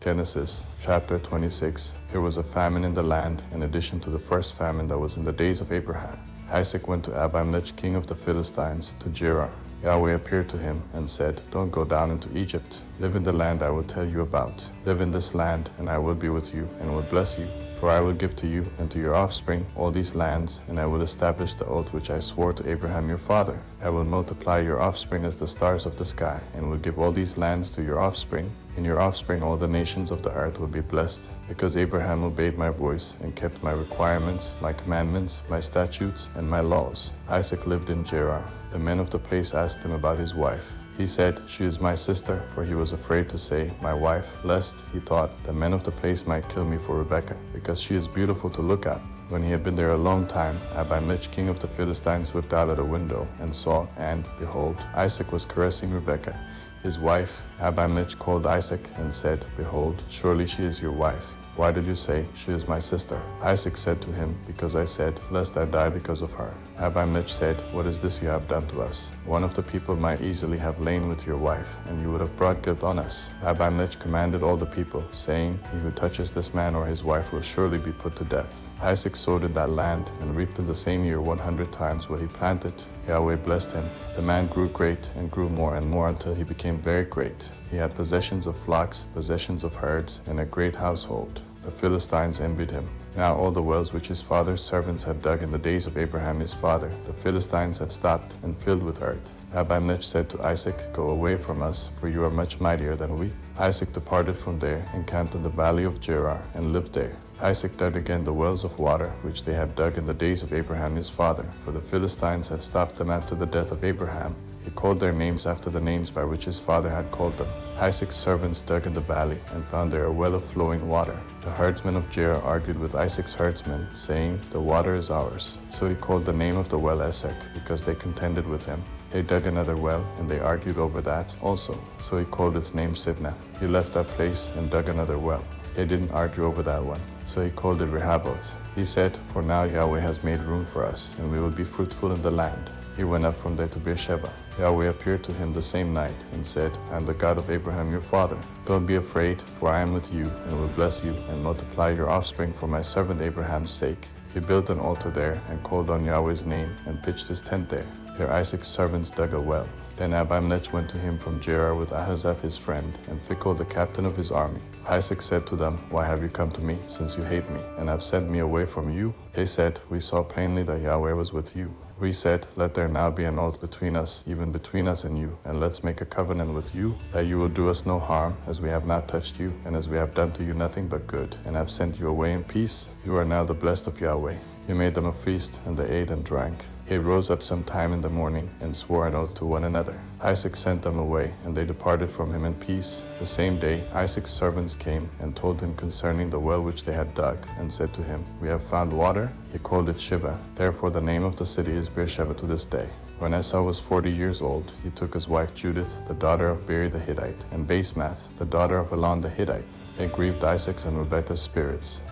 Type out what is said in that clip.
Genesis chapter 26. There was a famine in the land in addition to the first famine that was in the days of Abraham. Isaac went to Abimelech, king of the Philistines, to Gerar. Yahweh appeared to him and said, "Don't go down into Egypt. Live in the land I will tell you about. Live in this land, and I will be with you and will bless you. For I will give to you and to your offspring all these lands, and I will establish the oath which I swore to Abraham your father. I will multiply your offspring as the stars of the sky, and will give all these lands to your offspring. In your offspring all the nations of the earth will be blessed, because Abraham obeyed my voice and kept my requirements, my commandments, my statutes, and my laws." Isaac lived in Gerar. The men of the place asked him about his wife. He said, "She is my sister," for he was afraid to say, "my wife," lest, he thought, the men of the place might kill me for Rebekah, because she is beautiful to look at. When he had been there a long time, Abimelech, king of the Philistines, whipped out at a window and saw, and, behold, Isaac was caressing Rebekah, his wife. Abimelech called Isaac and said, "Behold, surely she is your wife. Why did you say, 'She is my sister'?" Isaac said to him, "Because I said, lest I die because of her." Abimelech said, "What is this you have done to us? One of the people might easily have lain with your wife, and you would have brought guilt on us." Abimelech commanded all the people, saying, "He who touches this man or his wife will surely be put to death." Isaac sowed in that land and reaped in the same year 100 times what he planted. Yahweh blessed him. The man grew great and grew more and more until he became very great. He had possessions of flocks, possessions of herds, and a great household. The Philistines envied him. Now all the wells which his father's servants had dug in the days of Abraham his father, the Philistines had stopped and filled with earth. Abimelech said to Isaac, "Go away from us, for you are much mightier than we." Isaac departed from there and camped in the valley of Gerar and lived there. Isaac dug again the wells of water which they had dug in the days of Abraham his father, for the Philistines had stopped them after the death of Abraham. He called their names after the names by which his father had called them. Isaac's servants dug in the valley and found there a well of flowing water. The herdsmen of Gerar argued with Isaac's herdsmen, saying, "The water is ours." So he called the name of the well Esek, because they contended with him. They dug another well, and they argued over that also. So he called its name Sibnah. He left that place and dug another well. They didn't argue over that one. So he called it Rehoboth. He said, "For now Yahweh has made room for us, and we will be fruitful in the land." He went up from there to Beersheba. Yahweh appeared to him the same night and said, "I am the God of Abraham your father. Don't be afraid, for I am with you and will bless you and multiply your offspring for my servant Abraham's sake." He built an altar there and called on Yahweh's name and pitched his tent there. There Isaac's servants dug a well. Then Abimelech went to him from Gerar with Ahuzzath his friend, and Phicol the captain of his army. Isaac said to them, "Why have you come to me, since you hate me, and have sent me away from you?" They said, "We saw plainly that Yahweh was with you." We said, "Let there now be an oath between us, even between us and you, and let's make a covenant with you, that you will do us no harm, as we have not touched you, and as we have done to you nothing but good, and have sent you away in peace. You are now the blessed of Yahweh." He made them a feast, and they ate and drank. He rose up some time in the morning and swore an oath to one another. Isaac sent them away, and they departed from him in peace. The same day Isaac's servants came and told him concerning the well which they had dug, and said to him, "We have found water." He called it Shiva. Therefore the name of the city is Beersheba to this day. When Esau was 40 years old, he took his wife Judith, the daughter of Beeri the Hittite, and Basemath, the daughter of Elon the Hittite. They grieved Isaac's and Rebekah's spirits,